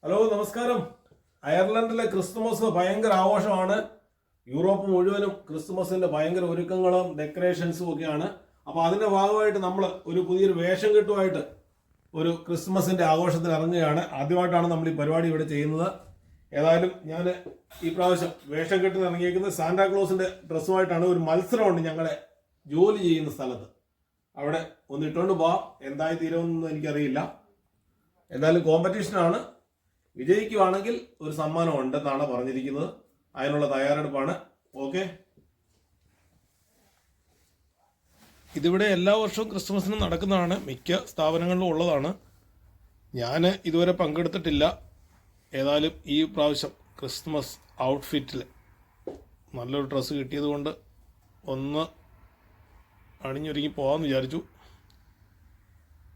Hello നമസ്കാരം. അയർലൻഡിലെ Christmas ഭയങ്കര ആഘോഷമാണ്. യൂറോപ്പ് മുഴുവനും ക്രിസ്തുമസിന്റെ ഭയങ്കര ഒരുക്കങ്ങളും ഡെക്കറേഷൻസും ഒക്കെയാണ്. അപ്പോൾ അതിന്റെ ഭാഗമായിട്ട് നമ്മൾ ഒരു പുതിയൊരു വേഷം കെട്ടുമായിട്ട് ഒരു ക്രിസ്മസിന്റെ ആഘോഷത്തിന് ഇറങ്ങുകയാണ്. ആദ്യമായിട്ടാണ് നമ്മൾ ഈ പരിപാടി ഇവിടെ ചെയ്യുന്നത്. ഏതായാലും ഞാൻ ഈ പ്രാവശ്യം വേഷം കെട്ടിന് ഇറങ്ങിയിരിക്കുന്നത് സാന്റാക്ലോസിന്റെ ഡ്രസ്സുമായിട്ടാണ്. ഒരു മത്സരമുണ്ട് ഞങ്ങളെ ജോലി ചെയ്യുന്ന സ്ഥലത്ത്. അവിടെ ഒന്ന് ഇട്ടുകൊണ്ട് പോവാം. എന്തായി തീരുമെന്നൊന്നും എനിക്കറിയില്ല. എന്തായാലും കോമ്പറ്റീഷനാണ്. വിജയിക്കുവാണെങ്കിൽ ഒരു സമ്മാനം ഉണ്ടെന്നാണ് പറഞ്ഞിരിക്കുന്നത്. അതിനുള്ള തയ്യാറെടുപ്പാണ്. ഓക്കെ, ഇതിവിടെ എല്ലാ വർഷവും ക്രിസ്മസിന് നടക്കുന്നതാണ്. മിക്ക സ്ഥാപനങ്ങളിലും ഉള്ളതാണ്. ഞാൻ ഇതുവരെ പങ്കെടുത്തിട്ടില്ല. ഏതായാലും ഈ പ്രാവശ്യം ക്രിസ്മസ് ഔട്ട്ഫിറ്റിൽ നല്ലൊരു ഡ്രസ്സ് കിട്ടിയത് കൊണ്ട് ഒന്ന് അണിഞ്ഞൊരുങ്ങി പോകാമെന്ന് വിചാരിച്ചു.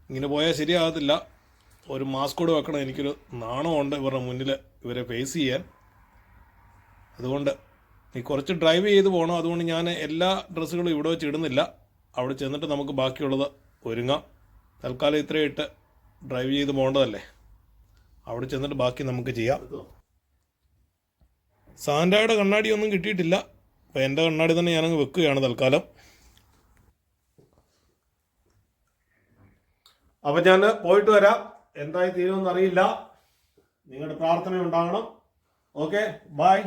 ഇങ്ങനെ പോയാൽ ശരിയാകത്തില്ല. ഒരു മാസ്ക് കൂടെ വെക്കണം. എനിക്കൊരു നാണമുണ്ട് ഇവരുടെ മുന്നിൽ ഇവരെ ഫേസ് ചെയ്യാൻ. അതുകൊണ്ട് കുറച്ച് ഡ്രൈവ് ചെയ്ത് പോകണം. അതുകൊണ്ട് ഞാൻ എല്ലാ ഡ്രസ്സുകളും ഇവിടെ വെച്ച് ഇടുന്നില്ല. അവിടെ ചെന്നിട്ട് നമുക്ക് ബാക്കിയുള്ളത് ഒരുങ്ങാം. തൽക്കാലം ഇത്രയും ഇട്ട് ഡ്രൈവ് ചെയ്ത് പോകേണ്ടതല്ലേ. അവിടെ ചെന്നിട്ട് ബാക്കി നമുക്ക് ചെയ്യാം. സാന്റയുടെ കണ്ണാടിയൊന്നും കിട്ടിയിട്ടില്ല. അപ്പോൾ എൻ്റെ കണ്ണാടി തന്നെ ഞാനങ്ങ് വെക്കുകയാണ് തൽക്കാലം. അപ്പം ഞാൻ പോയിട്ട് വരാം. എന്തായി തീരുമെന്ന് അറിയില്ല. നിങ്ങളുടെ പ്രാർത്ഥന ഉണ്ടാകണം. Okay, by.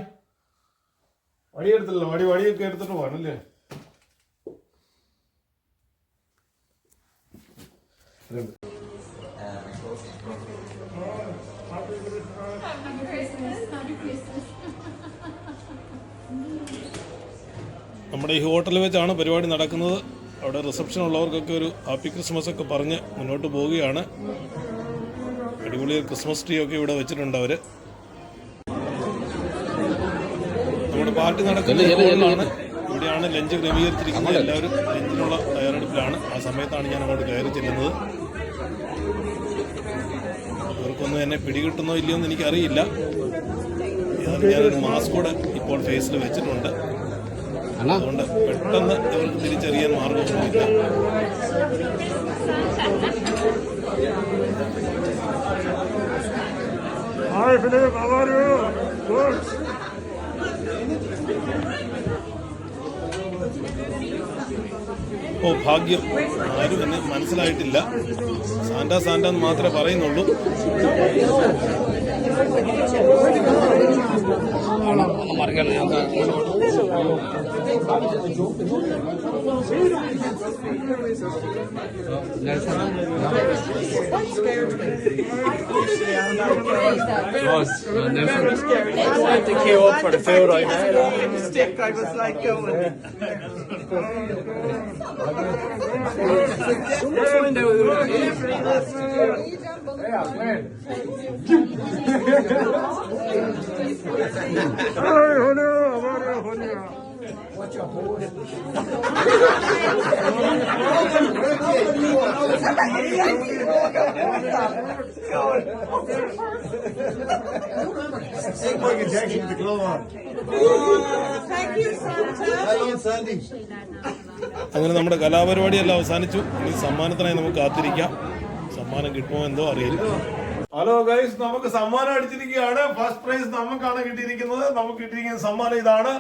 വടിയെടുത്തില്ല. വടിയൊക്കെ എടുത്തിട്ട് പോകാനല്ലേ. നമ്മുടെ ഈ ഹോട്ടലിൽ വെച്ചാണ് പരിപാടി നടക്കുന്നത്. അവിടെ റിസപ്ഷൻ ഉള്ളവർക്കൊക്കെ ഒരു ഹാപ്പി ക്രിസ്മസ് ഒക്കെ പറഞ്ഞ് മുന്നോട്ട് പോവുകയാണ്. അടിപൊളി ക്രിസ്മസ് ട്രീ ഒക്കെ ഇവിടെ വെച്ചിട്ടുണ്ട് അവർ. നമ്മുടെ പാർട്ടി നടക്കുന്ന ഹോട്ടലാണ്. ഇവിടെയാണ് ലഞ്ച് ക്രമീകരിച്ചിരിക്കുന്നത്. എല്ലാവരും ലഞ്ചിനുള്ള തയ്യാറെടുപ്പിലാണ്. ആ സമയത്താണ് ഞാൻ അങ്ങോട്ട് കയറി ചെല്ലുന്നത്. ഇവർക്കൊന്നും എന്നെ പിടികിട്ടുന്നോ ഇല്ലയോ എന്ന് എനിക്കറിയില്ല. ഞാനൊരു മാസ്ക് കൂടെ ഇപ്പോൾ ഫേസിൽ വെച്ചിട്ടുണ്ട്. അതുകൊണ്ട് പെട്ടെന്ന് ഇവർക്ക് തിരിച്ചറിയാൻ മാർഗമൊന്നുമില്ല. ഓ ഭാഗ്യം, ആരും എന്നെ മനസ്സിലായിട്ടില്ല. സാന്റ എന്ന് മാത്രമേ പറയുന്നുള്ളൂ. അങ്ങനെ നമ്മുടെ കലാപരിപാടിയെല്ലാം അവസാനിച്ചു. ഇനി സമ്മാനത്തിനായി നമുക്ക് കാത്തിരിക്കാം. സമ്മാനം കിട്ടുമോ എന്തോ അറിയില്ല. ഹലോ ഗൈസ്, നമുക്ക് സമ്മാനം അടിച്ചിരിക്കുകയാണ്. ഫസ്റ്റ് പ്രൈസ് നമുക്കാണ് കിട്ടിയിരിക്കുന്നത്. നമുക്ക് കിട്ടിയിരിക്കുന്ന സമ്മാനം ഇതാണ്.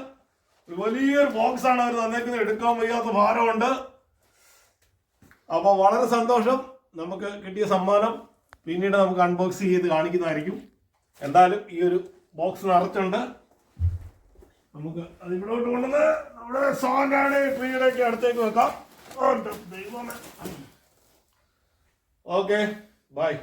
ഒരു വലിയൊരു ബോക്സ് ആണ് അവർ തന്നേക്കുന്നത്. എടുക്കാൻ വയ്യാത്ത ഭാരമുണ്ട്. അപ്പോൾ വളരെ സന്തോഷം. നമുക്ക് കിട്ടിയ സമ്മാനം പിന്നീട് നമുക്ക് അൺബോക്സ് ചെയ്ത് കാണിക്കുന്നതായിരിക്കും. എന്തായാലും ഈ ഒരു ബോക്സ് നിറച്ചുണ്ട്. നമുക്ക് അതിവിടോട്ട് കൊണ്ടുവന്ന് നമ്മുടെ സാന്റയുടെ ട്രീയുടെ ഒക്കെ അടുത്തേക്ക് വെക്കാം. Okay, by.